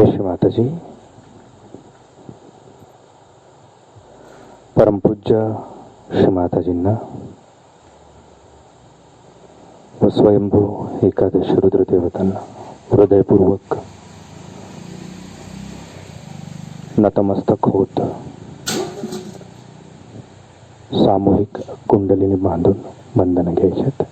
जय श्री माता जी। परम पूज्य श्री माता जी ना व स्वयंभू एकादश रुद्र देवतांना हृदयपूर्वक नतमस्तक होत सामूहिक कुंडलिनी बांधून वंदन घ्यायच्यात।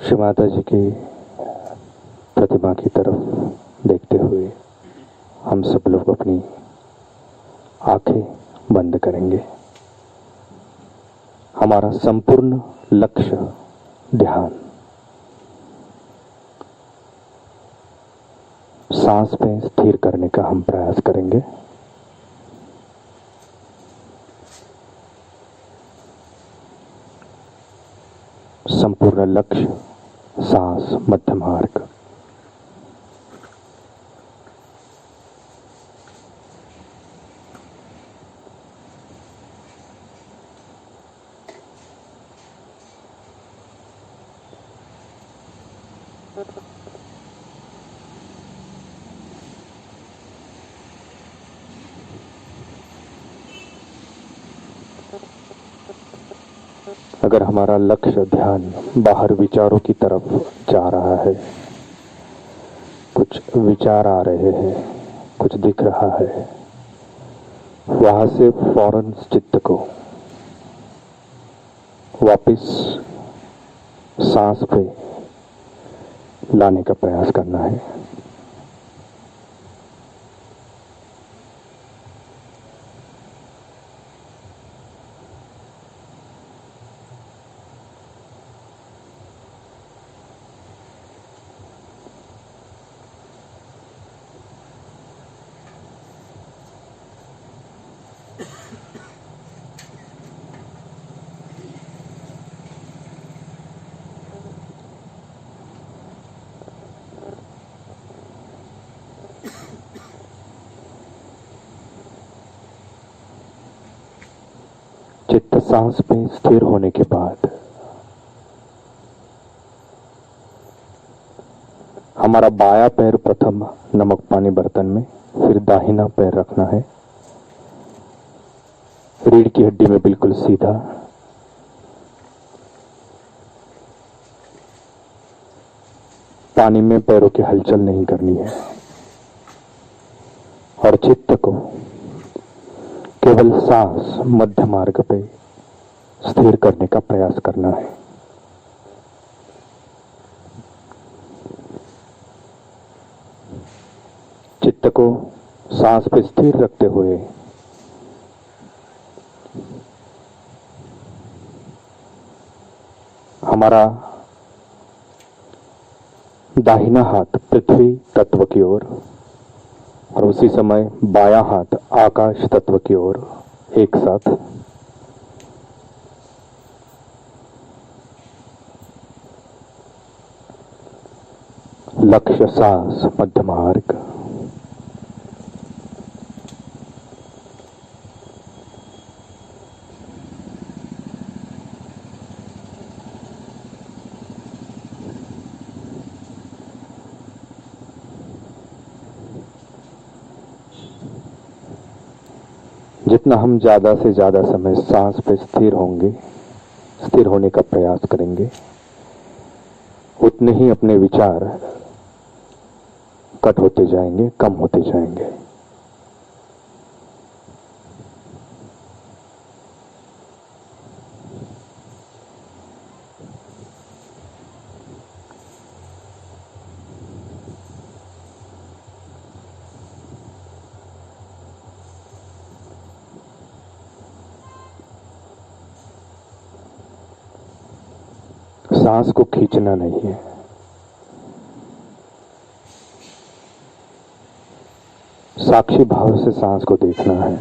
श्री माता जी की प्रतिमा की तरफ देखते हुए हम सब लोग अपनी आंखें बंद करेंगे। हमारा संपूर्ण लक्ष्य ध्यान सांस में स्थिर करने का हम प्रयास करेंगे। संपूर्ण लक्ष्य सांस मध्य मार्ग। अगर हमारा लक्ष्य ध्यान बाहर विचारों की तरफ जा रहा है, कुछ विचार आ रहे हैं, कुछ दिख रहा है, वहां से फौरन चित्त को वापस सांस पे लाने का प्रयास करना है। चित्त सांस पे स्थिर होने के बाद हमारा बायां पैर प्रथम नमक पानी बर्तन में, फिर दाहिना पैर रखना है रीढ़ की हड्डी में बिल्कुल सीधा। पानी में पैरों की हलचल नहीं करनी है और चित्त को केवल सांस मध्य मार्ग पे स्थिर करने का प्रयास करना है। चित्त को सांस पे स्थिर रखते हुए हमारा दाहिना हाथ पृथ्वी तत्व की ओर और उसी समय बायां हाथ आकाश तत्व की ओर एक साथ। लक्ष्य सांस मध्य मार्ग। जितना हम ज्यादा से ज्यादा समय सांस पे स्थिर होंगे, स्थिर होने का प्रयास करेंगे, उतने ही अपने विचार कट होते जाएंगे, कम होते जाएंगे। सांस को खींचना नहीं है, साक्षी भाव से सांस को देखना है।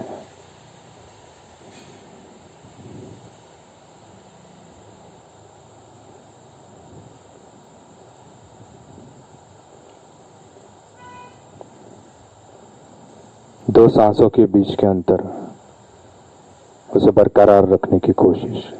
दो सांसों के बीच के अंतर, उसे बरकरार रखने की कोशिश।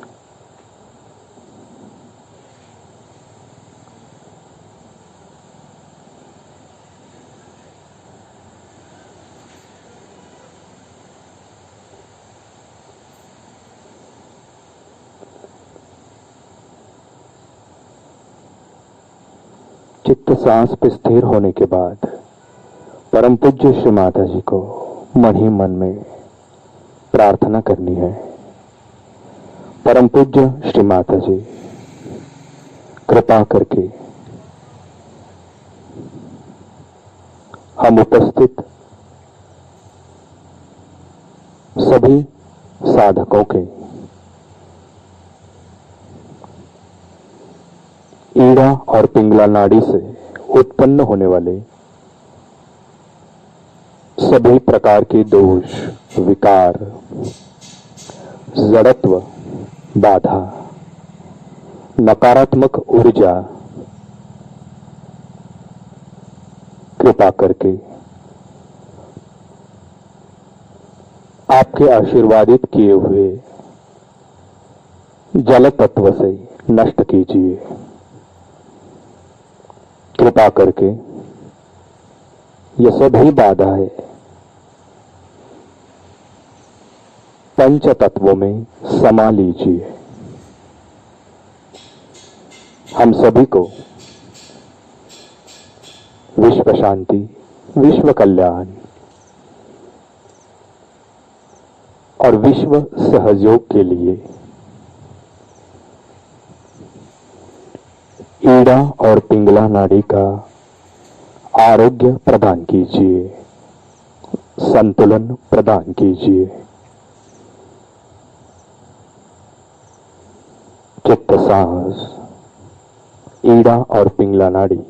चित्त सांस पे स्थिर होने के बाद परम पूज्य श्री माता जी को मन ही मन में प्रार्थना करनी है। परम पूज्य श्री माता जी, कृपा करके हम उपस्थित सभी साधकों के ईड़ा और पिंगला नाड़ी से उत्पन्न होने वाले सभी प्रकार के दोष, विकार, जड़त्व, बाधा, नकारात्मक ऊर्जा कृपा करके आपके आशीर्वादित किए हुए जल तत्व से नष्ट कीजिए। कृपा करके ये सभी बाधाएं पंच तत्वों में समा लीजिए। हम सभी को विश्व शांति, विश्व कल्याण और विश्व सहयोग के लिए ईड़ा और पिंगला नाड़ी का आरोग्य प्रदान कीजिए, संतुलन प्रदान कीजिए। चित्त सांस, ईड़ा और पिंगला नाड़ी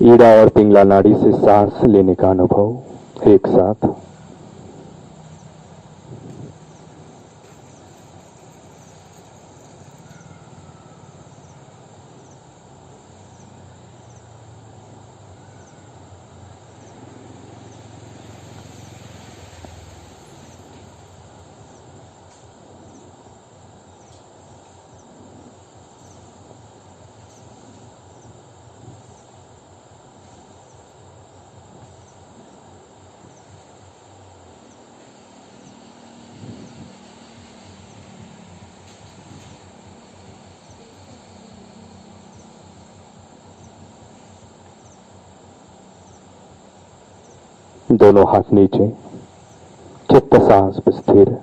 ईड़ा और पिंगला नाड़ी से सांस लेने का अनुभव एक साथ। दोनों हाथ नीचे, चित्त सांस पे स्थिर।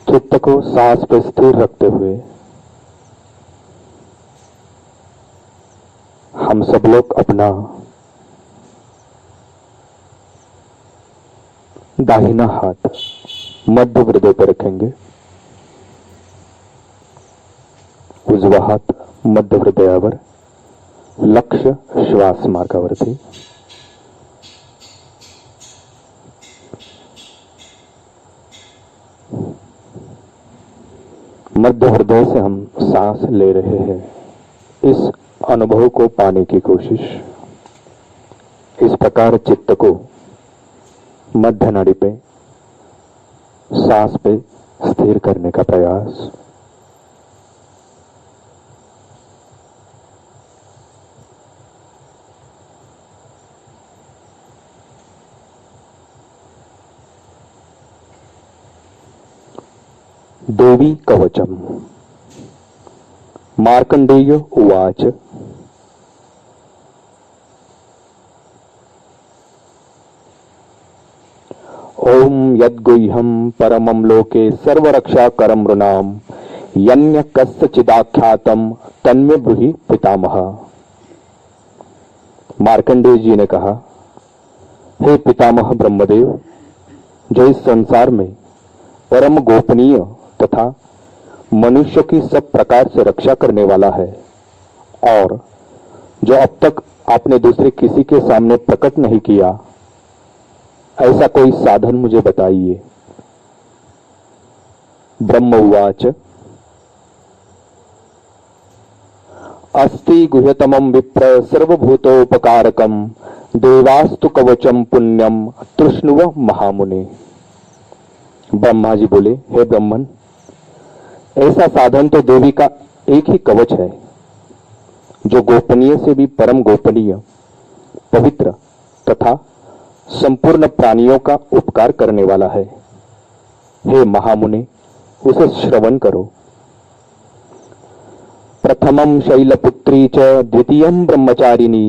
चित्त को सांस पे स्थिर रखते हुए हम सब लोग अपना दाहिना हाथ मध्य हृदय पर रखेंगे, उजवा हाथ मध्य हृदयावर, लक्ष्य श्वास मार्गावरती। मध्य हृदय से हम सांस ले रहे हैं, इस अनुभव को पाने की कोशिश। इस प्रकार चित्त को मध्य नाड़ी पे, सांस पे स्थिर करने का प्रयास। देवी कवचम। मार्कंडेय उवाच ओम यद्गुह्यं परमं लोके सर्वरक्षाकरं नृणां यन्य कस्यचिदाख्यातं तन्मे ब्रूहि पितामह। मार्कंडेय जी ने कहा, हे पितामह ब्रह्मदेव, जो इस संसार में परम गोपनीय तथा मनुष्य की सब प्रकार से रक्षा करने वाला है और जो अब तक आपने दूसरे किसी के सामने प्रकट नहीं किया, ऐसा कोई साधन मुझे बताइए। ब्रह्म उवाच अस्ति गुह्यतमं विप्र सर्वभूतोपकारकं देवास्तु कवचम पुण्यम तृष्णुव महामुने। ब्रह्मा जी बोले, हे ब्रह्मन, ऐसा साधन तो देवी का एक ही कवच है जो गोपनीय से भी परम गोपनीय, पवित्र तथा संपूर्ण प्राणियों का उपकार करने वाला है। हे महामुने, उसे श्रवण करो। प्रथमं शैलपुत्री च द्वितीयं ब्रह्मचारिणी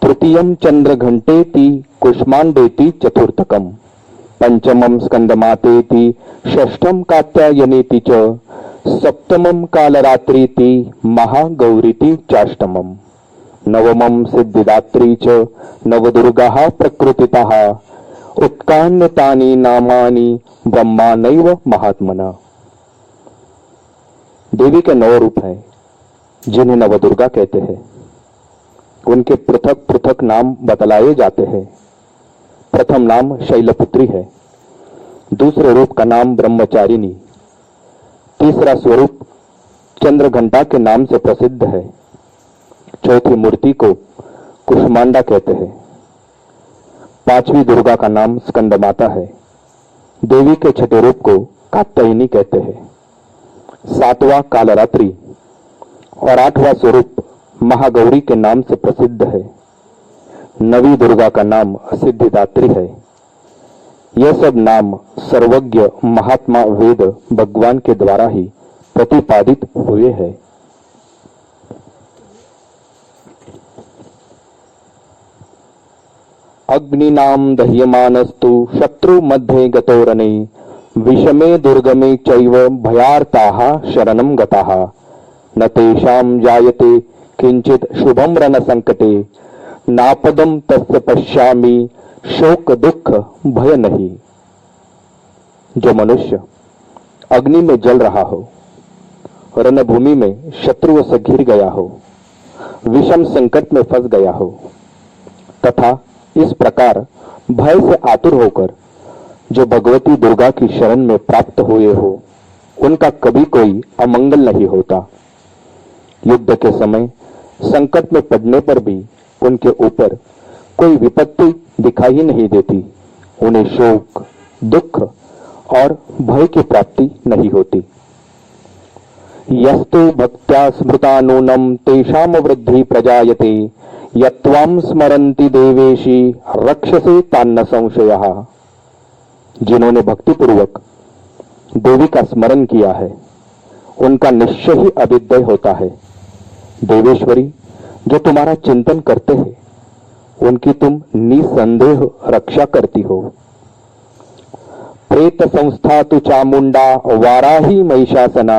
तृतीयं चंद्रघंटेति कुष्मांडेति चतुर्थकम पंचमं स्कंदमातेति षष्ठं कात्यायनेति च सप्तमं कालरात्रीति महागौरीति चाष्टमम् नवमं सिद्धिदात्री च नवदुर्गाः प्रकृतितः उत्कान्यतानि नामानि ब्रह्मानैव महात्मना। देवी के 9 रूप हैं जिन्हें नवदुर्गा कहते हैं। उनके पृथक पृथक नाम बतलाए जाते हैं। प्रथम नाम शैलपुत्री है, दूसरे रूप का नाम ब्रह्मचारिणी, तीसरा स्वरूप चंद्रघंटा के नाम से प्रसिद्ध है, चौथी मूर्ति को कुष्मांडा कहते हैं, पांचवी दुर्गा का नाम स्कंदमाता है, देवी के छठे रूप को कात्यायनी कहते हैं, सातवां कालरात्रि और आठवां स्वरूप महागौरी के नाम से प्रसिद्ध है, नवी दुर्गा का नाम सिद्धिदात्री है। यह सब नाम सर्वज्ञ महात्मा वेद भगवान के द्वारा ही प्रतिपादित हुए हैं। अग्निनाम दह्यमानस्तु शत्रु मध्ये गतोरणे विषमे दुर्गमे चैव भयार्ताः शरणं गताः न तेषां जायते किंचित शुभम रण संकटे नापदम तस्य पश्यामि शोक दुख भय नहीं। जो मनुष्य अग्नि में जल रहा हो, रणभूमि में शत्रुओं से घिर गया हो, विषम संकट में फंस गया हो तथा इस प्रकार भय से आतुर होकर जो भगवती दुर्गा की शरण में प्राप्त हुए हो, उनका कभी कोई अमंगल नहीं होता। युद्ध के समय संकट में पड़ने पर भी उनके ऊपर कोई विपत्ति दिखाई नहीं देती। उन्हें शोक, दुख और भय की प्राप्ति नहीं होती। यस्तु भक्त्या स्मृता नूनम तेषाम वृद्धि प्रजायते यत्वाम स्मरन्ति देवेशी रक्षसे तान्न संशयः। जिन्होंने भक्तिपूर्वक देवी का स्मरण किया है, उनका निश्चय ही अभ्युदय होता है। देवेश्वरी, जो तुम्हारा चिंतन करते हैं, उनकी तुम निसंदेह रक्षा करती हो। प्रेत संस्था तु चामुंडा वाराही महिषासना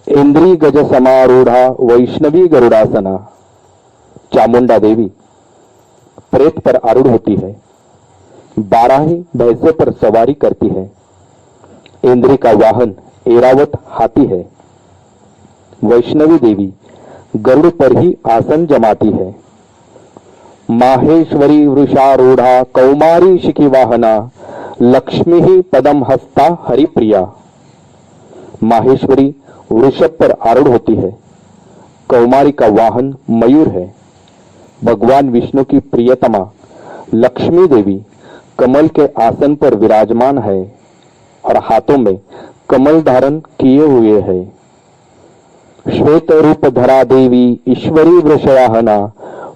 इंद्री गज समारूढ़ा वैष्णवी गरुड़ासना। चामुंडा देवी प्रेत पर आरूढ़ होती है, बाराही भैंसे पर सवारी करती है, इंद्री का वाहन ऐरावत हाथी है, वैष्णवी देवी गरुड़ पर ही आसन जमाती है, माहेश्वरी वृषारूढ़ा कौमारी शिखी वाहना लक्ष्मी ही पदम हस्ता हरिप्रिया। माहेश्वरी वृषभ पर आरूढ़ होती है, कौमारी का वाहन मयूर है। भगवान विष्णु की प्रियतमा लक्ष्मी देवी कमल के आसन पर विराजमान है और हाथों में कमल धारण किए हुए है। श्वेत रूप धरा देवी ईश्वरी वृषयाहना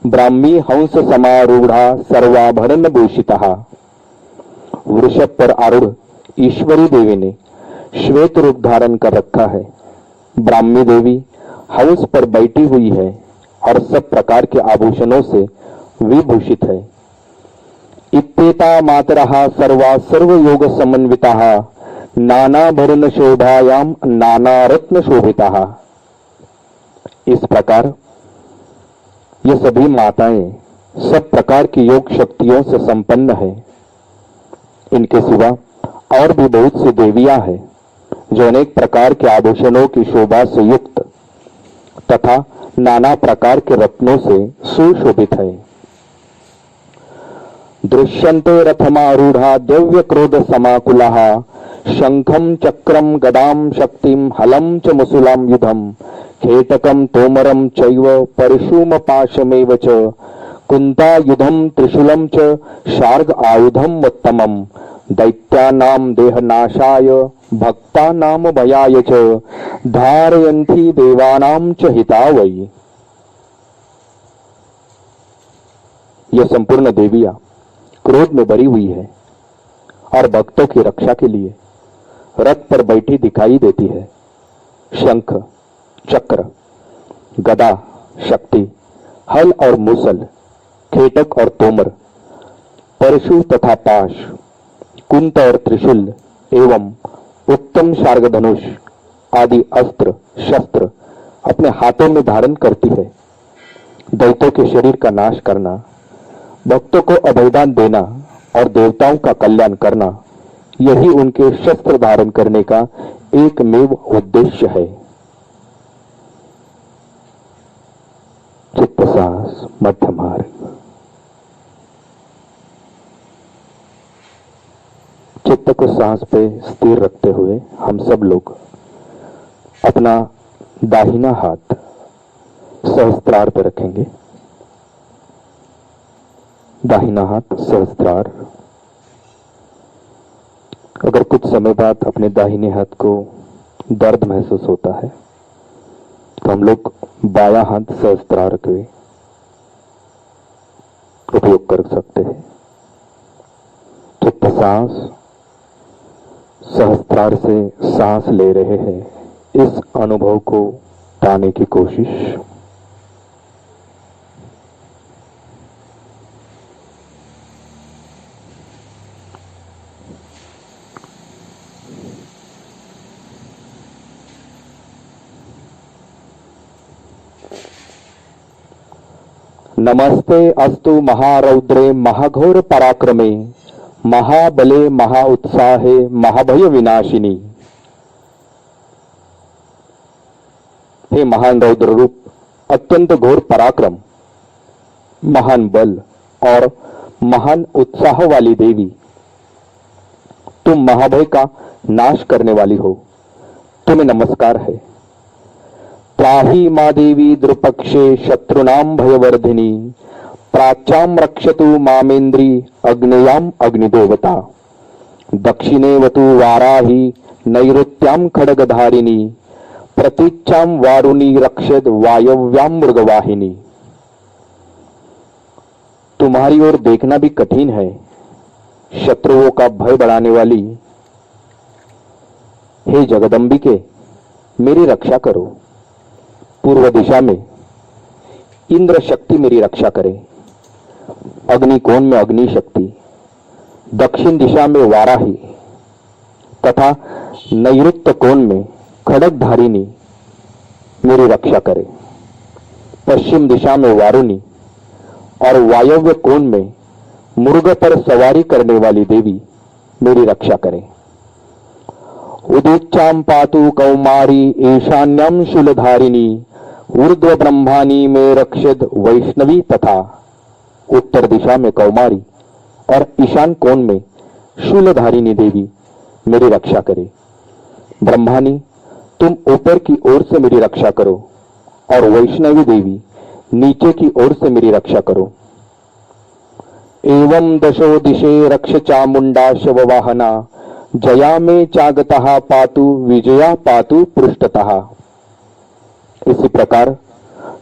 ब्राह्मी हंस समारूढ़ा सर्वाभरण भूषिता। वृषभ पर आरूढ़ ईश्वरी देवी ने श्वेत रूप धारण कर रखा है। ब्राह्मी देवी हंस पर बैठी हुई है और सब प्रकार के आभूषणों से विभूषित है। इत्येता मातरः सर्वा सर्वयोग समन्विताः नानाभरण शोभायाम नाना रत्न शोभिताः। इस प्रकार ये सभी माताएं सब प्रकार की योग शक्तियों से संपन्न है। इनके सिवा और भी बहुत सी देवियां हैं जो अनेक प्रकार के आभूषणों की शोभा से युक्त तथा नाना प्रकार के रत्नों से सुशोभित है। दृश्यन्ते रथमारूढ़ा दिव्य क्रोध समाकुलाः शंखम चक्रम गदाम शक्तिम हलम च मुसुलाम युधम खेटकम तोमरम चैव परशुम पाशमेव च कुंतायुधम त्रिशूलम च शार्ग आयुधम उत्तमम दैत्यानाम देहनाशाय भक्तानाम भयाय च धारयन्ति देवानाम च हितावै। यह संपूर्ण देवियां क्रोध में भरी हुई है और भक्तों की रक्षा के लिए रथ पर बैठी दिखाई देती है। शंख, चक्र, गदा, शक्ति, हल और मूसल, खेटक और तोमर, परशु तथा पाश, कुंत और त्रिशूल एवं उत्तम शार्ग धनुष आदि अस्त्र शस्त्र अपने हाथों में धारण करती है। दैत्यों के शरीर का नाश करना, भक्तों को अभयदान देना और देवताओं का कल्याण करना, यही उनके शस्त्र धारण करने का एकमेव उद्देश्य है। चित्त साहस मध्य मार्ग। चित्त को सांस पे स्थिर रखते हुए हम सब लोग अपना दाहिना हाथ सहस्त्रार पे रखेंगे। दाहिना हाथ सहस्त्रार। अगर कुछ समय बाद अपने दाहिने हाथ को दर्द महसूस होता है तो हम लोग बायां हाथ सहस्त्रार के उपयोग कर सकते हैं। चित्त सांस सहस्त्रार से सांस ले रहे हैं, इस अनुभव को पाने की कोशिश। नमस्ते अस्तु महारौद्रे महाघोर पराक्रमे महाबले महाउत्साहे महाभय विनाशिनी। हे महान रौद्र रूप, अत्यंत घोर पराक्रम, महान बल और महान उत्साह वाली देवी, तुम महाभय का नाश करने वाली हो, तुम्हें नमस्कार है। त्राहि मा देवी द्रुपक्षे शत्रुनाम भयवर्धिनी प्राच्याम रक्षतु मामेन्द्री अग्नेयाम अग्निदेवता दक्षिणेवतु वाराही नैऋत्याम खड्गधारिणी प्रतीच्याम वारुणी रक्षद वायव्याम मृगवाहिनी। तुम्हारी ओर देखना भी कठिन है, शत्रुओं का भय बढ़ाने वाली हे जगदंबिके, मेरी रक्षा करो। पूर्व दिशा में इंद्र शक्ति मेरी रक्षा करे, अग्नि कोण में अग्नि शक्ति, दक्षिण दिशा में वाराही तथा नैऋत्य कोण में खड्गधारिणी मेरी रक्षा करे। पश्चिम दिशा में वारुणी और वायव्य कोण में मृग पर सवारी करने वाली देवी मेरी रक्षा करे। उदीच्चाम पातु कौमारी ईशान्यम शूलधारिणी ऊर्ध्व ब्रह्मानी में रक्षद वैष्णवी तथा उत्तर दिशा में कौमारी और ईशान कोण में शूलधारिणी देवी मेरी रक्षा करे। ब्रह्मानी, तुम ऊपर की ओर से मेरी रक्षा करो और वैष्णवी देवी नीचे की ओर से मेरी रक्षा करो। एवं दशो दिशे रक्ष चामुंडा शववाहना जया में चागतः पातु विजया पातु पृष्ठतः। इसी प्रकार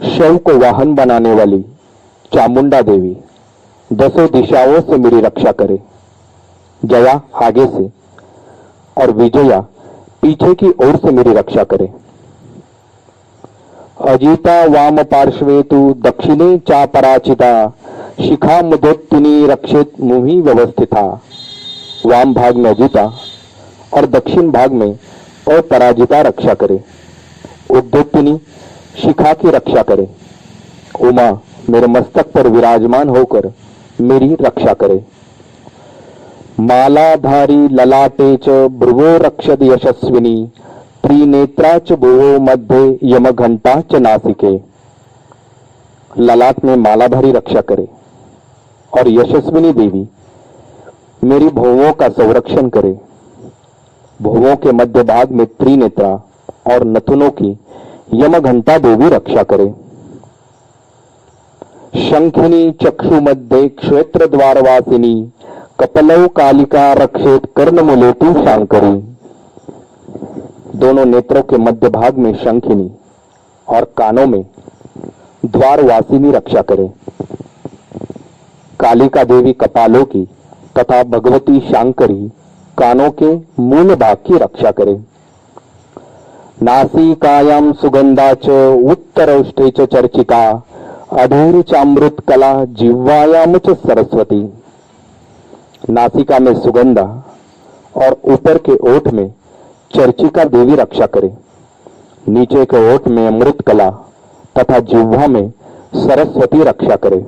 शव को वाहन बनाने वाली चामुंडा देवी दसों दिशाओं से मेरी रक्षा करे। जया आगे से और विजया पीछे की ओर से मेरी रक्षा करे। अजिता वाम पार्श्वे तु दक्षिणे चा पराचिता शिखा मुदोत्तिनी रक्षित मुहि व्यवस्थिता। वाम भाग में अजिता और दक्षिण भाग में अपराजिता रक्षा करे। उद्योत्तिनी शिखा की रक्षा करे। उमा मेरे मस्तक पर विराजमान होकर मेरी रक्षा करे। मालाधारी ललाटे च भ्रुवो रक्षद यशस्विनी त्रिनेत्रा च भुवो मध्य यम घंटा च नासिके। ललाट में मालाधारी रक्षा करे और यशस्विनी देवी मेरी भुवों का संरक्षण करे। भुवों के मध्य भाग में त्रिनेत्रा और नथुनों की यम घंटा देवी रक्षा करे। शंखिनी चक्षु मध्य क्षेत्र द्वारवासिनी कपलव कालिका रक्षित कर्णमुलेतु शांकरी। दोनों नेत्रों के मध्य भाग में शंखिनी और कानों में द्वारवासिनी रक्षा करे। कालिका देवी कपालों की तथा भगवती शांकरी कानों के मूल भाग की रक्षा करे। नासिकायां सुगंधा च उत्तरौष्ठे च चर्चिका अधीर चामृत कला जिह्वायाम च सरस्वती। नासिका में सुगंधा और ऊपर के ओठ में चर्चिका देवी रक्षा करे। नीचे के ओठ में अमृत कला तथा जिह्वा में सरस्वती रक्षा करे।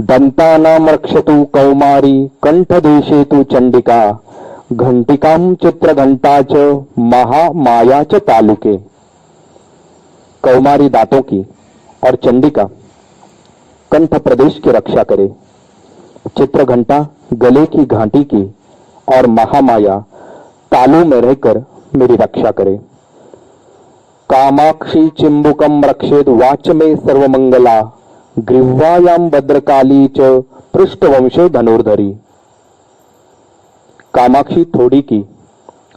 दंतानाम रक्षतु कौमारी कंठदेशे तु चंडिका घंटिकाम चित्र घंटा च महामाया च तालुके। कौमारी दांतों की और चंडिका कंठ प्रदेश की रक्षा करे। चित्र घंटा गले की घाटी की और महामाया तालु में रहकर मेरी रक्षा करे। कामाक्षी चिंबुकम रक्षेद वाच में सर्वमंगला ग्रीवायाम भद्रकाली च पृष्ठवंशे धनुर्धरी। कामाक्षी थोड़ी की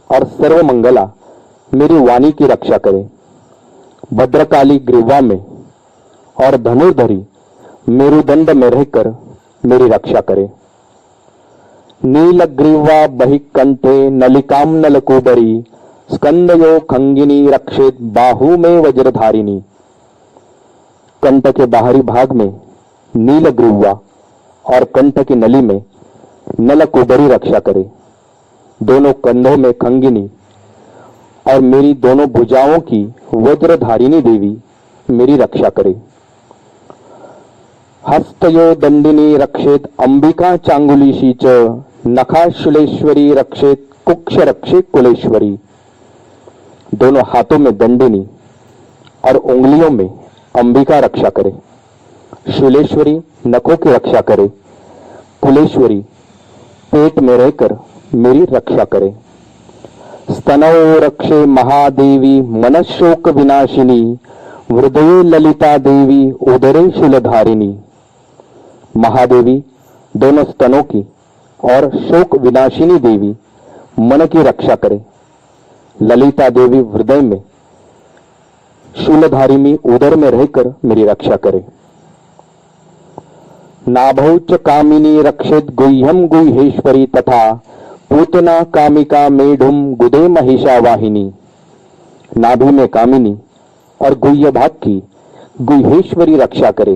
और सर्वमंगला मेरी वाणी की रक्षा करे। भद्रकाली ग्रीवा में और धनुर्धरी मेरुदंड में रहकर मेरी रक्षा करे। नीलग्रीवा बहिकंठे नलिकाम नलकुबरी स्कंदयो खंगिनी रक्षित बाहु में वज्रधारिणी। कंठ के बाहरी भाग में नीलग्रीवा और कंठ की नली में नलकुबरी रक्षा करे। दोनों कंधों में खंगिनी और मेरी दोनों भुजाओं की वज्रधारिणी देवी मेरी रक्षा करे। हस्तयो दंडिनी रक्षित अंबिका चांगुलीशी च नखाशूलेश्वरी रक्षित कुक्ष रक्षित कुलेश्वरी। दोनों हाथों में दंडिनी और उंगलियों में अंबिका रक्षा करे। शूलेश्वरी नखों की रक्षा करे। कुलेश्वरी पेट में रहकर मेरी रक्षा करे। स्तनौ रक्षे महादेवी मनशोक विनाशिनी हृदये ललिता देवी उदरे शूलधारिणी। महादेवी दोनों स्तनों की और शोक विनाशिनी देवी मन की रक्षा करे। ललिता देवी हृदय में शूलधारी में उदर में रहकर मेरी रक्षा करे। नाभौ च कामिनी रक्षित गुह्यम गुह्येश्वरी तथा पूतना कामिका मेढुम गुदे महिषा वाहिनी। नाभि में कामिनी और गुह्य भाग की गुह्येश्वरी रक्षा करे।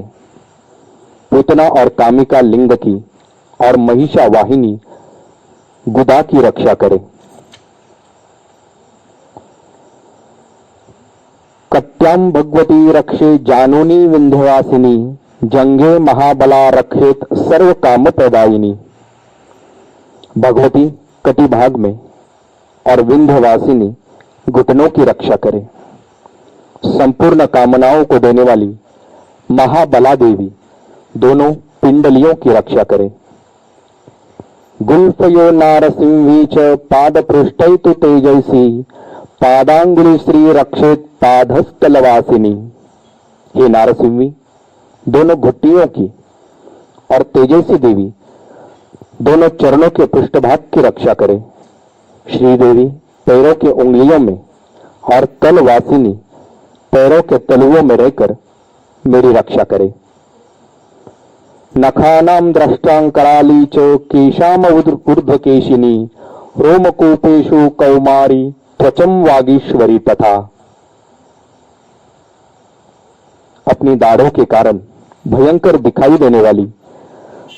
पूतना और कामिका लिंग की और महिषा वाहिनी गुदा की रक्षा करे। कट्याम भगवती रक्षे जानूनी विंध्यवासिनी जंगे महाबला रक्षित सर्व काम प्रदायिनी। भगवती कटी भाग में और विंध्यवासिनी घुटनों की रक्षा करे। संपूर्ण कामनाओं को देने वाली महाबला देवी दोनों पिंडलियों की रक्षा करे। गुल्फयो नारसिंही च पाद पृष्ठै तु तेजसी पादांगुली श्री रक्षित पादस्थलवासिनी। हे नारसिंही दोनों घुट्टियों की और तेजसी देवी दोनों चरणों के पृष्ठभाग की रक्षा करे। श्रीदेवी पैरों के उंगलियों में और तलवासिनी पैरों के तलुओं में रहकर मेरी रक्षा करे। नखानाम द्रष्टां कराली च केशाम ऊर्ध्वकेशिनी रोमकूपेषु कौमारी त्वचम वागीश्वरी तथा अपनी दाढ़ों के कारण भयंकर दिखाई देने वाली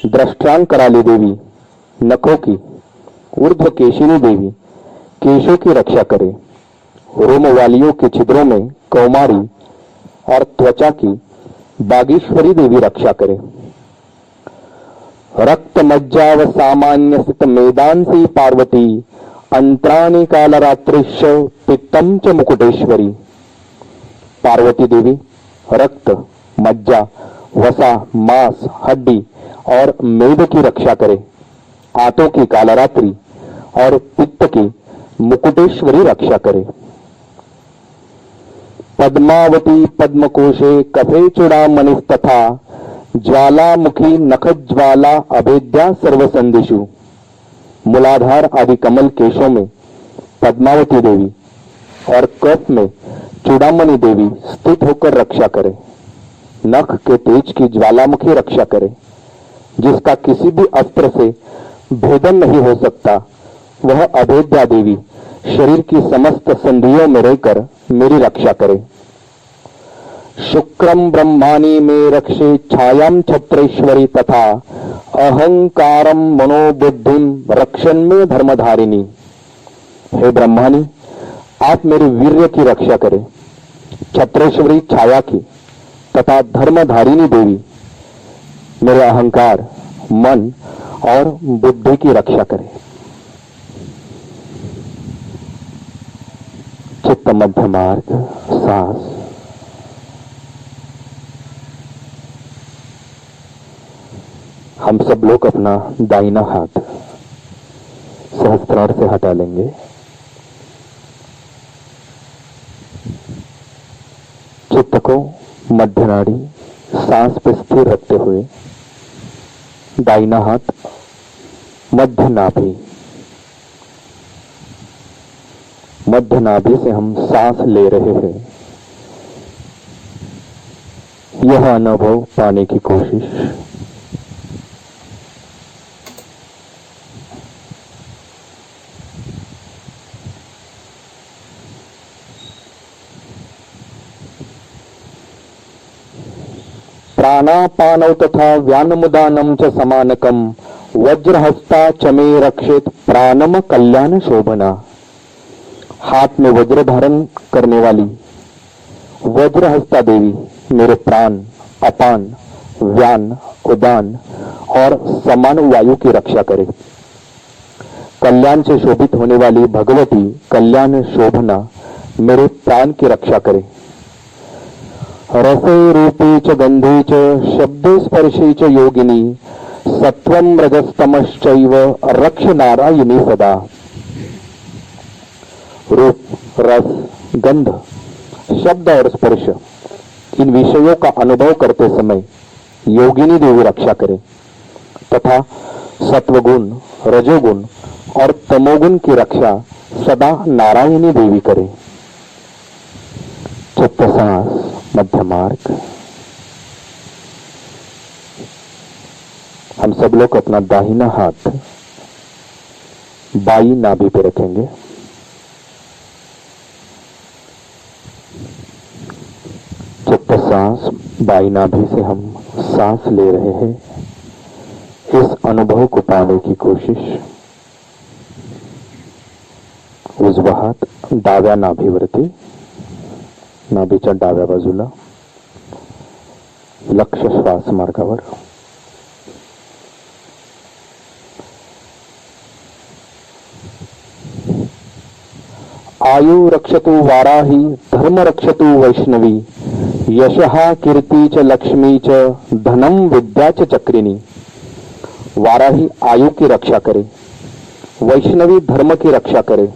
दृष्टांकराली देवी, नखों की ऊर्ध्व केशिनी देवी केशों की रक्षा करे, रोम वालियों के छिद्रों में कौमारी और त्वचा की बागीश्वरी देवी रक्षा करे। रक्त मज्जा व सामान्य स्थित मेदांसी पार्वती अंतराणी कालरात्रिश पित्तम च मुकुटेश्वरी। पार्वती देवी रक्त, मज्जा, वसा, मांस, हड्डी और मेद की रक्षा करे, आंतों की कालरात्रि और पित्त की मुकुटेश्वरी रक्षा करे। पद्मावती पद्मकोशे कफे चूड़ामणि तथा ज्वालामुखी नखज्वाला अभेद्या सर्वसंदिशु। मूलाधार आदि कमल केशों में पद्मावती देवी और कफ में चूड़ामणि देवी स्थित होकर रक्षा करे। नख के तेज की ज्वालामुखी रक्षा करे, जिसका किसी भी अस्त्र से भेदन नहीं हो सकता। वह अभेद्या देवी शरीर की समस्त संधियों में रहकर मेरी रक्षा करे। शुक्रम ब्रह्माणी में रक्षे छायाम छत्रेश्वरी तथा अहंकारम मनोबुद्धिम रक्षण में धर्मधारिणी। हे ब्रह्माणी, आप मेरे वीर्य की रक्षा करें, छत्रेश्वरी छाया की तथा धर्मधारिणी देवी मेरे अहंकार, मन और बुद्धि की रक्षा करें। चित्त मध्य मार्ग, सांस। हम सब लोग अपना दाहिना हाथ सहस्त्रार से हटा लेंगे। चित्त को मध्य नाड़ी सांस पे स्थिर रखते हुए दाहिना हाथ मध्य नाभि, मध्य नाभि से हम सांस ले रहे हैं। यह अनुभव पाने की कोशिश। प्राणापानौ तथा व्यानमुदानं च समानकम वज्रहस्ता च मे रक्षेत प्राणम कल्याण शोभना। हाथ में वज्र धारण करने वाली वज्रहस्ता देवी मेरे प्राण, अपान, व्यान, उदान और समान वायु की रक्षा करे। कल्याण से शोभित होने वाली भगवती कल्याण शोभना मेरे प्राण की रक्षा करे। रसे रूपे च गंधे च शब्दे स्पर्शे च योगिनी सत्वं रजस्तमश्चैव रक्ष नारायणी सदा। रूप, रस, गंध, शब्द और स्पर्श, इन विषयों का अनुभव करते समय योगिनी देवी रक्षा करे तथा सत्वगुण, रजोगुण और तमोगुण की रक्षा सदा नारायणी देवी करे। चित्त सांस मध्य मार्ग। हम सब लोग अपना दाहिना हाथ बाई नाभि पे रखेंगे। चित्त सांस बाई नाभि से हम सांस ले रहे हैं। इस अनुभव को पाने की कोशिश। उजवा हात डाव्या नाभीवरती, नाभीच्या डाव्या बाजूला, लक्ष श्वास मार्गावर। आयु रक्षतु वाराही, धर्म रक्षतु वैष्णवी, यशः कीर्ति च लक्ष्मी च धनम विद्या च चक्रिणी। वाराही आयु की रक्षा करे, वैष्णवी धर्म की रक्षा करे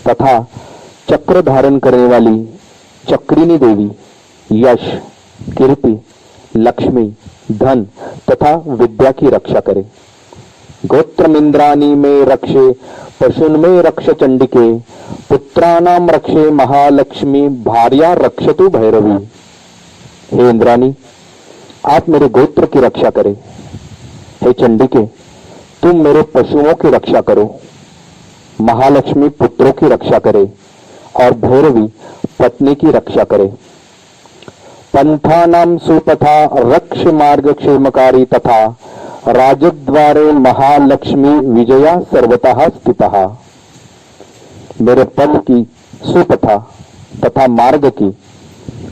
तथा चक्र धारण करने वाली चक्रिणी देवी यश, कीर्ति, लक्ष्मी, धन तथा विद्या की रक्षा करे। गोत्रमिंद्राणी में रक्षे, पशुन में रक्ष चंडिके, पुत्रानाम रक्षे महालक्ष्मी, भार्या रक्षतु भैरवी। हे इंद्राणी, आप मेरे गोत्र की रक्षा करें। हे चंडिके, तुम मेरे पशुओं की रक्षा करो। महालक्ष्मी पुत्रों की रक्षा करे और भैरवी पत्नी की रक्षा करे। पंथानाम सुपथा रक्ष मार्ग क्षेमकारी तथा राजद्वारे महालक्ष्मी विजया सर्वतः स्थितः। मेरे पथ की सुपथा तथा मार्ग की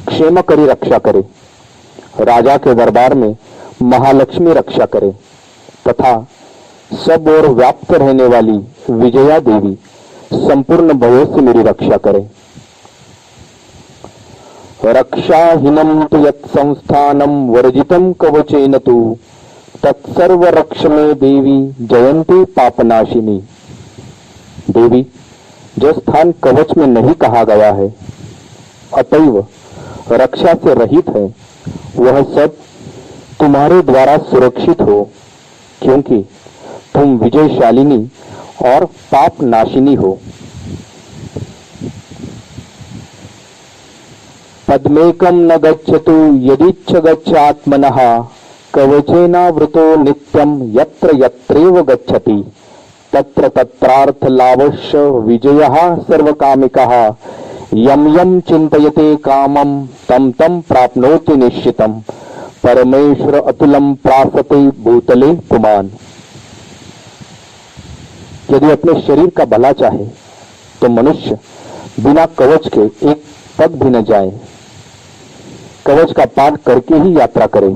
क्षेमकरी रक्षा करे, राजा के दरबार में महालक्ष्मी रक्षा करे तथा सब ओर व्याप्त रहने वाली विजया देवी संपूर्ण भयों से मेरी रक्षा करे। रक्षाहीनम तु यत् संस्थानम वर्जितम कवचेन तु तत्सर्व रक्ष में देवी जयंती पापनाशिनी। देवी, जो स्थान कवच में नहीं कहा गया है अतएव रक्षा से रहित है, वह सब तुम्हारे द्वारा सुरक्षित हो, क्योंकि तुम विजयशालिनी और पाप नाशिनी हो। पद्मेकम न गच्छतु यदिच्छ गच्छात्मनः कवचेनावृतो नित्यम यत्र यत्रैव गच्छति तत्र तत्रार्थ लाभस्य विजयः सर्वकामिकः यम यम चिंतयते कामम तम तम प्राप्नोति निश्चितम परमेश्वर अतुलम प्रासते भूतले पुमान। यदि अपने शरीर का भला चाहे तो मनुष्य बिना कवच के एक पग भी न जाए, कवच का पाठ करके ही यात्रा करे।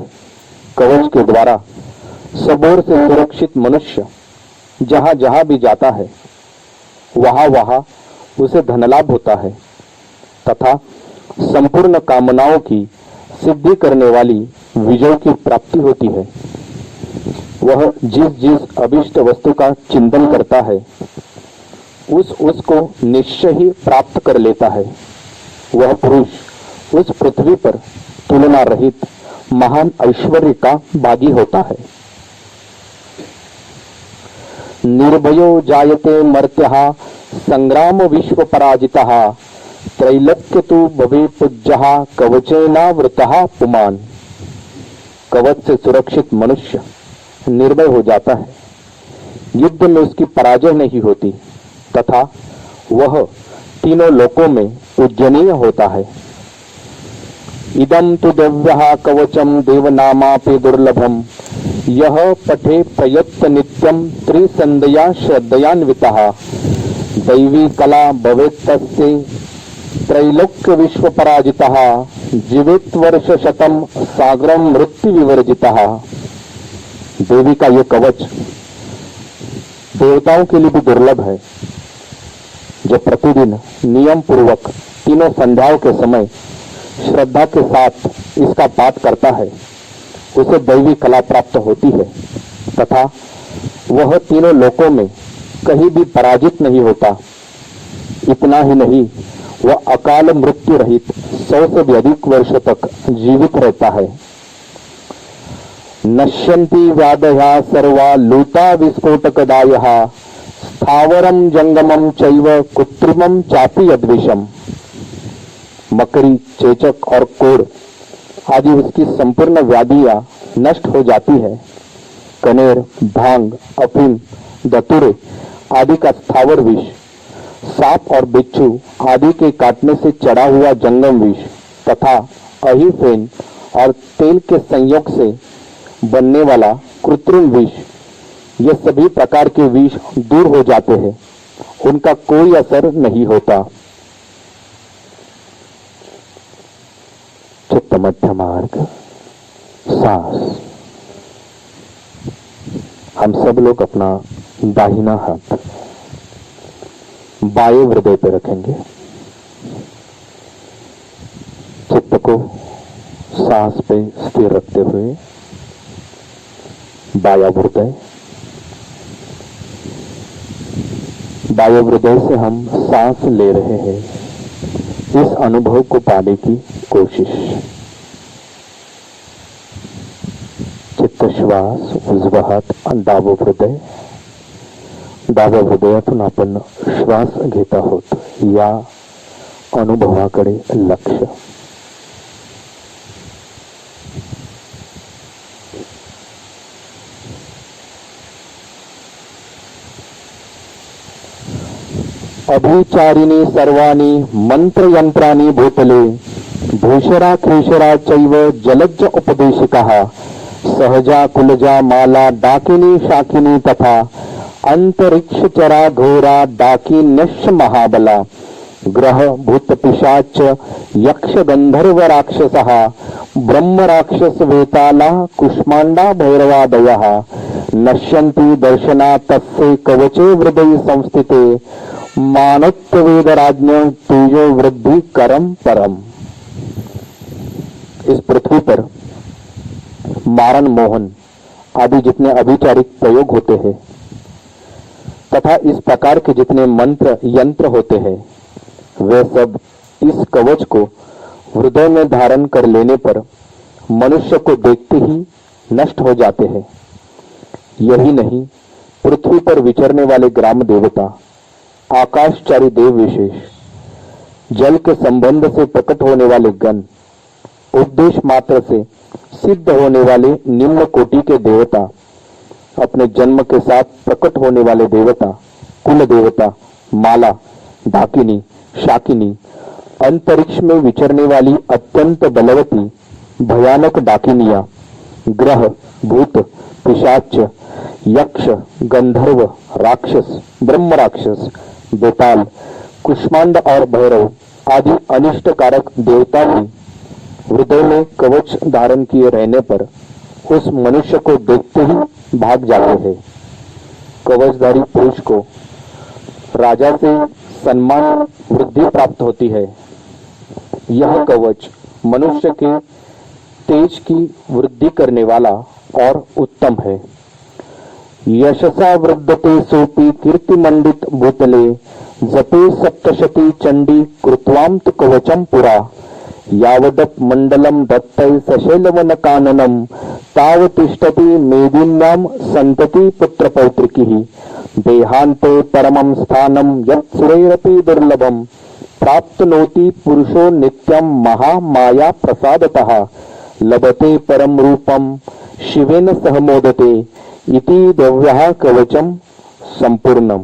कवच के द्वारा सब ओर से सुरक्षित मनुष्य जहां जहां भी जाता है वहां वहां उसे धनलाभ होता है तथा संपूर्ण कामनाओं की सिद्धि करने वाली विजय की प्राप्ति होती है। वह जिस जिस अभिष्ट वस्तु का चिंतन करता है उसको निश्चय ही प्राप्त कर लेता है। वह पुरुष उस पृथ्वी पर तुलना रहित महान ऐश्वर्य का भागी होता है। निर्भयो जायते मर्त्यः संग्राम विश्व पराजितः त्रैलोक्य तु भवे पूज्यः कवचेनावृतः पुमान। कवच से सुरक्षित मनुष्य निर्भय हो जाता है, युद्ध में उसकी पराजय नहीं होती तथा वह तीनों लोकों में पूजनीय होता है। इदं तु दिव्यः कवचम देवनामापि दुर्लभम यह पठे प्रयत्त नित्यम त्रिसंध्या श्रद्धयान्वितः दैवी कला भवेत्तस्य त्रैलोक्य विश्व पराजितः जीवित वर्ष शतम सागरम मृत्यु विवर्जितः। देवी का ये कवच देवताओं के लिए भी दुर्लभ है। जो प्रतिदिन नियम पूर्वक तीनों संध्याओं के समय श्रद्धा के साथ इसका पाठ करता है उसे दैवी कला प्राप्त होती है तथा वह तीनों लोकों में कहीं भी पराजित नहीं होता। इतना ही नहीं, वह अकाल मृत्यु रहित 100 से भी अधिक वर्ष तक जीवित रहता है। नश्यन्ति व्याधया सर्वा लूता विस्फोटकदायः स्थावरम जंगमम चैव कृत्रिमम चापि यद्विषम। मकड़ी, चेचक और कोड़ आदि उसकी संपूर्ण व्याधियां नष्ट हो जाती है। कनेर, भांग, अफीम, धतूरे आदि का स्थावर विष, सांप और बिच्छू आदि के काटने से चढ़ा हुआ जंगम विष तथा अहिफेन और तेल के संयोग से बनने वाला कृत्रिम विष, ये सभी प्रकार के विष दूर हो जाते हैं, उनका कोई असर नहीं होता। चित्त मध्य मार्ग, सांस। हम सब लोग अपना दाहिना हाथ बाएं हृदय पे रखेंगे। चित्त को सांस पे स्थिर रखते हुए बाया हृदय, बाएं हृदय से हम सांस ले रहे हैं, इस अनुभव को पाने की कोशिश। चित्त श्वास उजवा हात डावं हृदय, डाव्या हृदयातून आपण श्वास घेत आहोत या अनुभवाकडे लक्ष। अभिचारिणी सर्वाणी मंत्र यंत्राणी भूतले भूषरा खेशरा चैव जलज उपदेशिका सहजा कुलजा माला डाकिनी शाकिनी तथा अंतरिक्ष चरा घोरा डाकिन्यश महाबला ग्रह भूत पिशाच यक्ष गंधर्व राक्षसः ब्रह्म राक्षस वेताला कुष्मांडा भैरवादयः नश्यन्ति दर्शना तस्य कवचे हृदय संस्थिते मानत्व वेद राज्ञ तेजो वृद्धि करम परम। इस पृथ्वी पर मारन मोहन आदि जितने अभिचारिक प्रयोग होते हैं तथा इस प्रकार के जितने मंत्र यंत्र होते हैं वे सब इस कवच को हृदय में धारण कर लेने पर मनुष्य को देखते ही नष्ट हो जाते हैं। यही नहीं, पृथ्वी पर विचरने वाले ग्राम देवता, आकाशचारी देव विशेष, जल के संबंध से प्रकट होने वाले गण, उपदेश मात्र से सिद्ध होने वाले निम्न कोटि के देवता, अपने जन्म के साथ प्रकट होने वाले देवता, कुल देवता, माला, डाकिनी, शाकिनी, अंतरिक्ष में विचरने वाली अत्यंत बलवती भयानक डाकिनिया, ग्रह, भूत, पिशाच, यक्ष, गंधर्व, राक्षस, ब्रह्म राक्षस, बेताल, कुष्मांड और भैरव आदि अनिष्टकारक देवता भी हृदय में कवच धारण किए रहने पर उस मनुष्य को देखते ही भाग जाते हैं। कवचधारी पुरुष को राजा से सम्मान वृद्धि प्राप्त होती है। यह कवच मनुष्य के तेज की वृद्धि करने वाला और उत्तम है। यशसा वृद्धते सोपी कीर्ति मंडित भूतले जपे सप्तशती चंडी कृत्वांत कवचम पुरा यावदप मंडलम दत्तै सशैलवन काननम तावतिष्ठति मेदिन्याम संतति पुत्र पौत्रिकी देहांते परमं स्थानम यत् सुरैरपि दुर्लभम प्राप्तनोति पुरुषो नित्यं महामाया प्रसादतः लभते परम रूपम शिवेन सह मोदते इति दिव्यः कवचम संपूर्णम।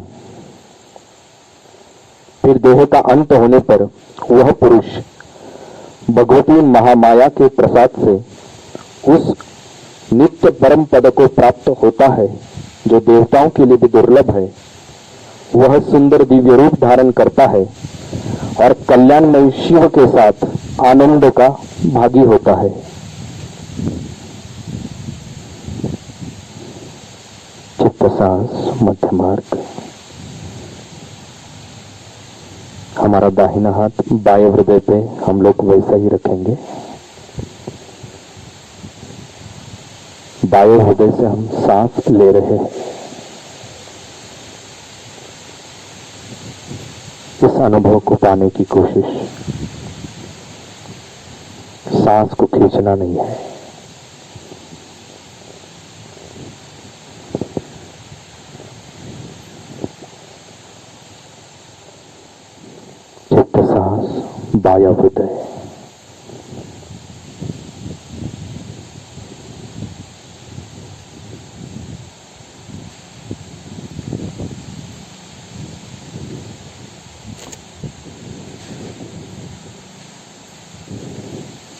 फिर देह का अंत होने पर वह पुरुष भगवती महामाया के प्रसाद से उस नित्य परम पद को प्राप्त होता है जो देवताओं के लिए भी दुर्लभ है। वह सुंदर दिव्य रूप धारण करता है और कल्याणमय शिव के साथ आनंद का भागी होता है। चित्त सांस मध्य मार्ग। हमारा दाहिना हाथ बाएं हृदय पे हम लोग वैसा ही रखेंगे। बाएं हृदय से हम सांस ले रहे हैं। इस अनुभव को पाने की कोशिश, सांस को खींचना नहीं है। चित्त सांस बाया हृदय।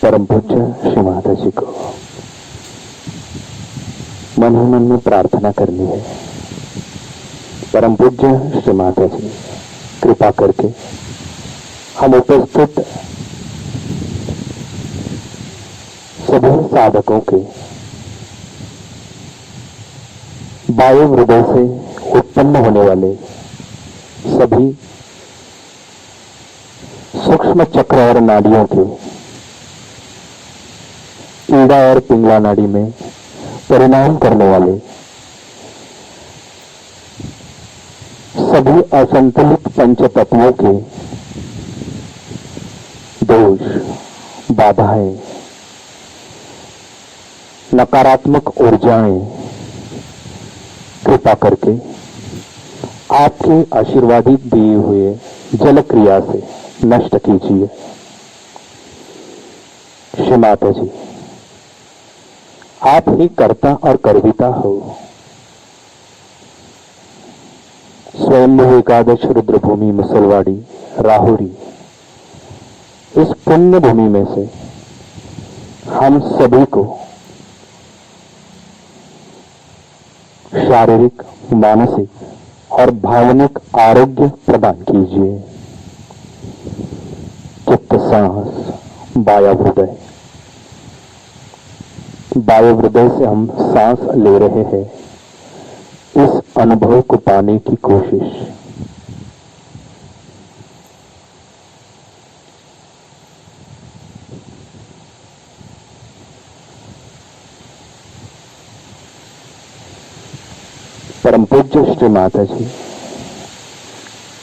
परम पूज्य श्री माता जी को मन ही मन में प्रार्थना करनी है। परम पूज्य श्री माता जी कृपा करके हम उपस्थित सभी साधकों के वायु हृदय से उत्पन्न होने वाले सभी सूक्ष्म चक्र और नाड़ियों के ईड़ा और पिंगला नाड़ी में परिणाम करने वाले सभी असंतुलित पंच तत्वों के दोष, बाधाएं, नकारात्मक ऊर्जाएं कृपा करके आपके आशीर्वादित दिए हुए जल क्रिया से नष्ट कीजिए। श्री माता जी आप ही कर्ता और कर्विता हो। स्वयंभू एकादश रुद्रभूमि मुसलवाड़ी राहुरी, इस पुण्य भूमि में से हम सभी को शारीरिक, मानसिक और भावनिक आरोग्य प्रदान कीजिए। चित्त सांस, वायु हृदय। वायु हृदय से हम सांस ले रहे हैं, इस अनुभव को पाने की कोशिश। परम पूज्य श्री माता जी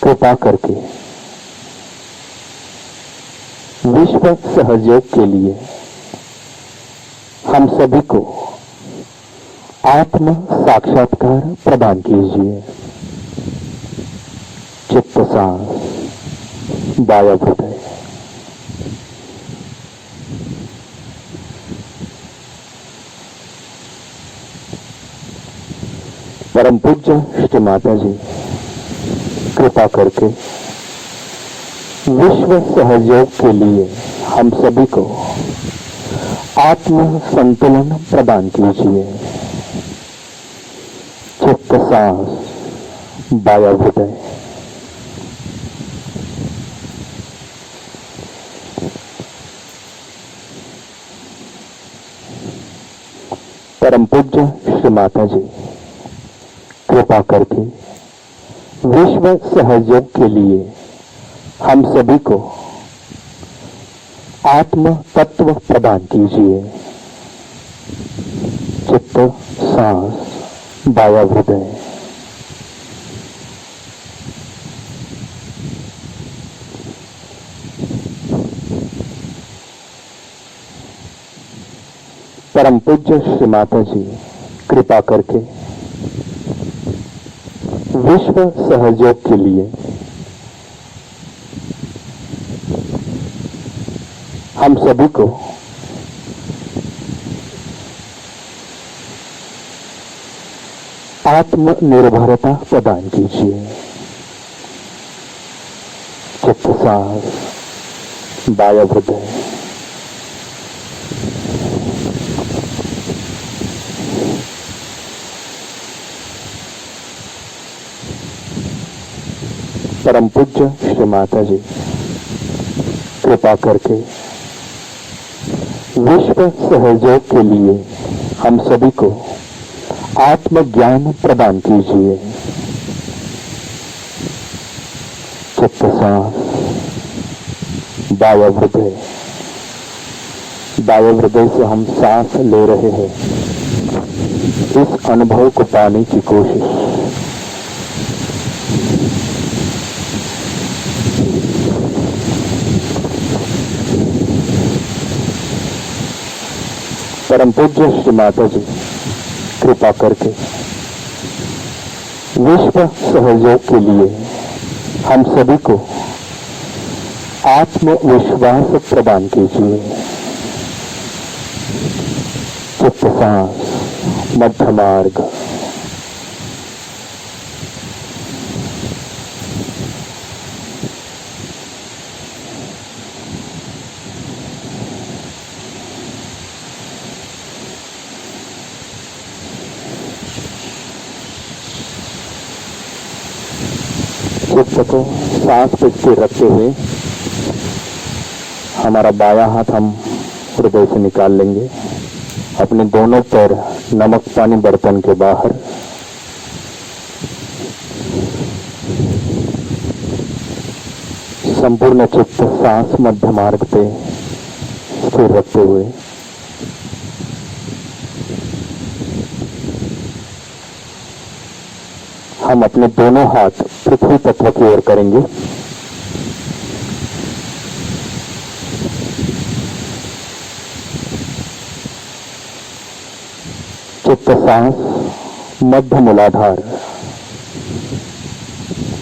कृपा करके विश्व सहयोग के लिए हम सभी को आत्म साक्षात्कार प्रदान कीजिए। चित्त सांस, वायु हृदय। परम पूज्य श्री माता जी कृपा करके विश्व सहयोग के लिए हम सभी को आत्म संतुलन प्रदान कीजिए। चित्त सांस, वायु हृदय। परम पूज्य श्री माता जी कृपा करके विश्व सहयोग के लिए हम सभी को आत्म तत्व प्रदान कीजिए। चित्त सांस, वायु हृदय। परम पूज्य श्री माता जी कृपा करके विश्व सहयोग के लिए हम सभी को आत्मनिर्भरता प्रदान कीजिए। चित्त सांस, वायु हृदय। परम पूज्य श्री माता जी कृपा करके विश्व सहयोग के लिए हम सभी को आत्मज्ञान प्रदान कीजिए। चित्त सांस, वायु हृदय। वायु हृदय से हम सांस ले रहे हैं, इस अनुभव को पाने की कोशिश। परम पूज्य श्री माता जी कृपा करके विश्व सहयोग के लिए हम सभी को आत्मविश्वास प्रदान कीजिए। चित्त सांस, मध्य मार्ग। चित्त को सांस पे स्थिर रखते हुए हमारा बायां हाथ हम हृदय से निकाल लेंगे। अपने दोनों पैर नमक पानी बर्तन के बाहर। संपूर्ण चित्त सांस मध्य मार्ग पे स्थिर रखते हुए हम अपने दोनों हाथ पृथ्वी तत्व की ओर करेंगे। चित्त सांस मध्य मूलाधार।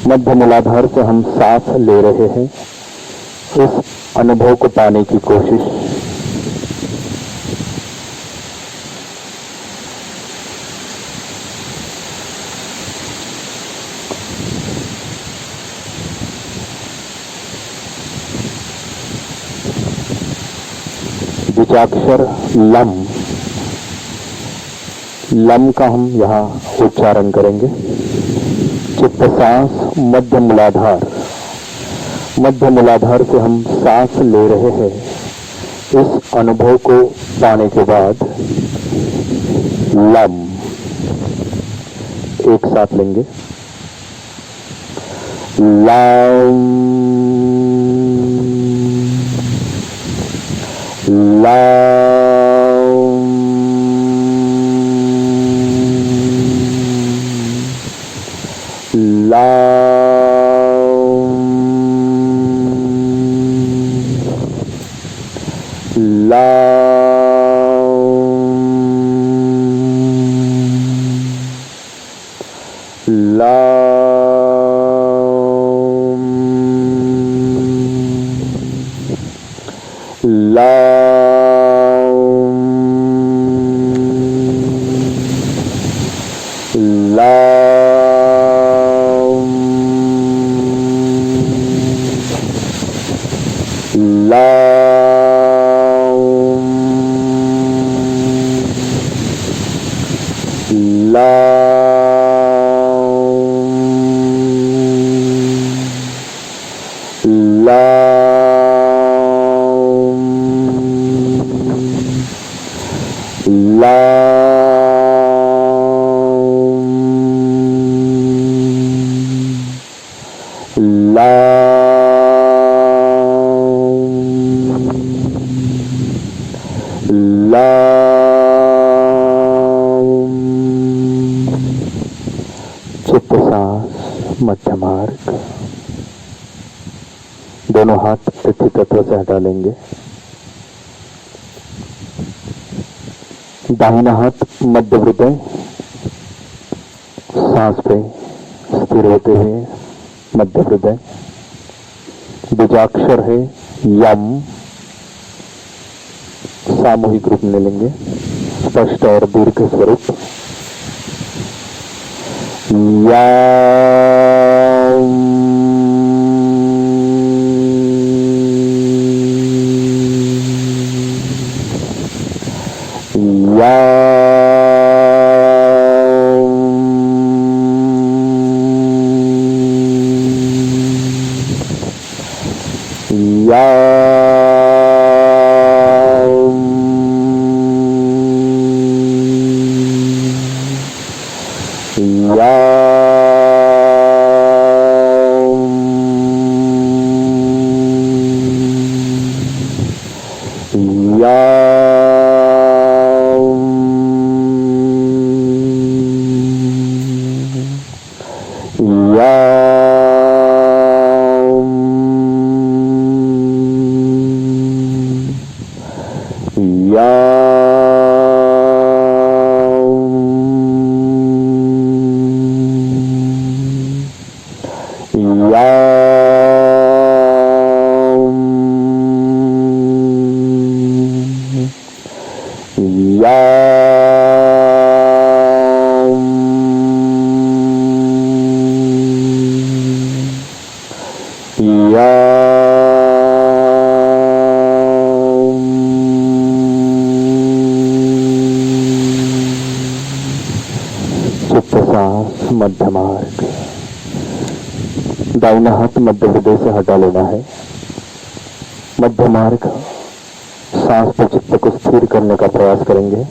मध्य मूलाधार से हम सांस ले रहे हैं, इस अनुभव को पाने की कोशिश। बीजाक्षर लम, लम का हम यहाँ उच्चारण करेंगे। चित्त सांस मध्य मूलाधार, मध्य मूलाधार से हम सांस ले रहे हैं। इस अनुभव को पाने के बाद लम एक साथ लेंगे। लम चित्त सांस मध्य मार्ग। दोनों हाथ पृथ्वी तत्व से हटा लेंगे। दाहिना हाथ मध्य हृदय, सांस पे स्थिर होते हुए मध्य हृदय। बीजाक्षर है यम, सामूहिक रूप में लेंगे, स्पष्ट और दीर्घ स्वरूप। मध्य मार्ग। दाहिना हाथ मध्य हृदय से हटा लेना है। मध्य मार्ग, सांस पर चित्त को स्थिर करने का प्रयास करेंगे।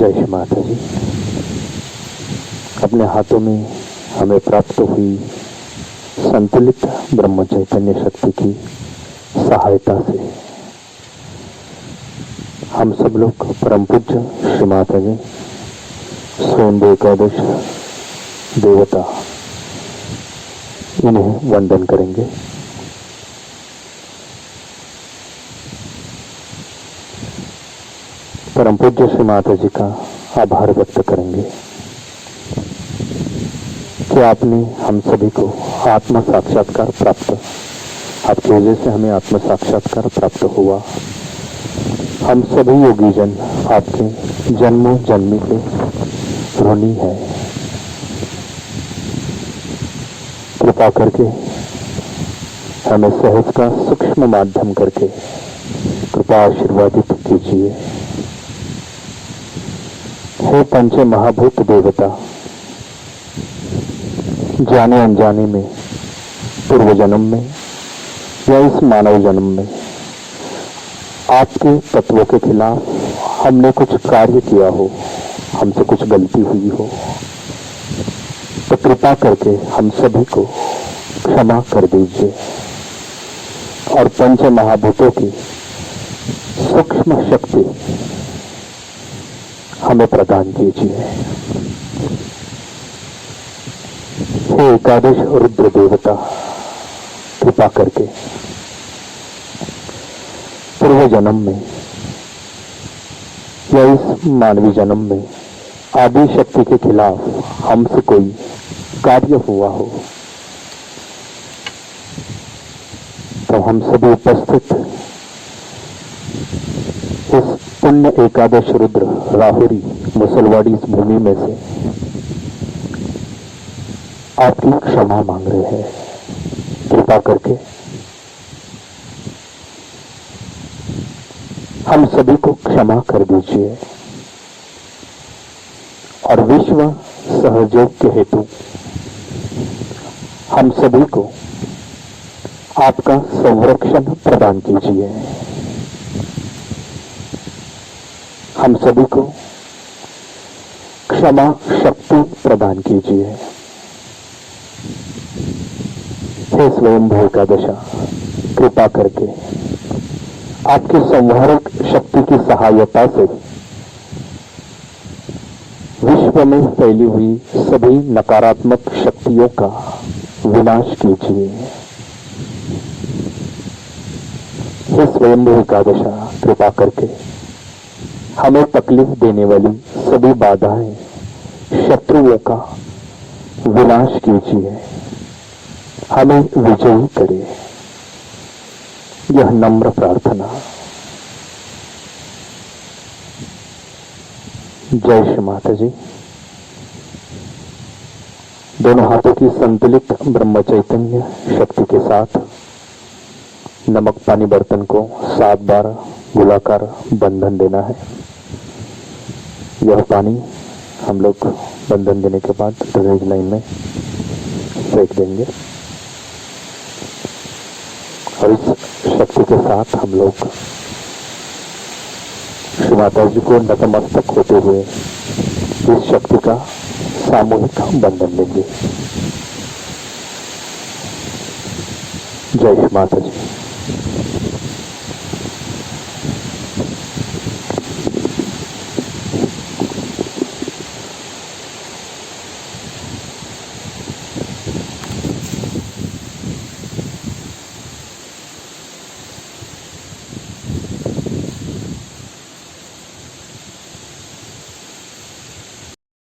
जय श्री माता जी। अपने हाथों में हमें प्राप्त हुई संतुलित ब्रह्म चैतन्य शक्ति की सहायता से हम सब लोग परम पूज्य श्री माता जी स्वयं एकादश देवता इन्हें वंदन करेंगे। परम पूज्य श्री माता जी का आभार व्यक्त करेंगे कि आपने हम सभी को आत्म साक्षात्कार प्राप्त, आपकी वजह से हमें आत्म साक्षात्कार प्राप्त हुआ। हम सभी योगी जन आपके जन्मों जन्मी के ऋणी है। कृपा करके हमें सहज का सूक्ष्म माध्यम करके कृपा आशीर्वादित कीजिए। हे पंच महाभूत देवता, जाने अनजाने में पूर्व जन्म में या इस मानव जन्म में आपके तत्वों के खिलाफ हमने कुछ कार्य किया हो, हमसे कुछ गलती हुई हो, तो कृपा करके हम सभी को क्षमा कर दीजिए और पंच महाभूतों की सूक्ष्म शक्ति हमें प्रदान कीजिए। हे एकादश रुद्र देवता, कृपा करके पूर्व जन्म में या इस मानवीय जन्म में आदि शक्ति के खिलाफ हमसे कोई कार्य हुआ हो, तो हम सभी उपस्थित इस पुण्य एकादश रुद्र राहुरी मुसलवाड़ी इस भूमि में से आपकी क्षमा मांग रहे हैं। कृपा करके हम सभी को क्षमा कर दीजिए और विश्व सहयोग के हेतु हम सभी को आपका संरक्षण प्रदान कीजिए। हम सभी को क्षमा शक्ति प्रदान कीजिए। हे स्वयं एकादशा, कृपा करके आपकी संहारक शक्ति की सहायता से विश्व में फैली हुई सभी नकारात्मक शक्तियों का विनाश कीजिए। हे स्वयं एकादशा, कृपा करके हमें तकलीफ देने वाली सभी बाधाएं, शत्रुओं का विनाश कीजिए, हमें विजयी करिए। यह नम्र प्रार्थना। जय श्री माता जी। दोनों हाथों की संतुलित ब्रह्म चैतन्य शक्ति के साथ नमक पानी बर्तन को 7 बार गोलाकार बंधन देना है। यह पानी हम लोग बंधन देने के बाद ड्रेनेज लाइन में फेंक देंगे और इस शक्ति के साथ हम लोग श्री माता जी को नतमस्तक होते हुए इस शक्ति का सामूहिक बंधन लेंगे। जय श्री माता जी।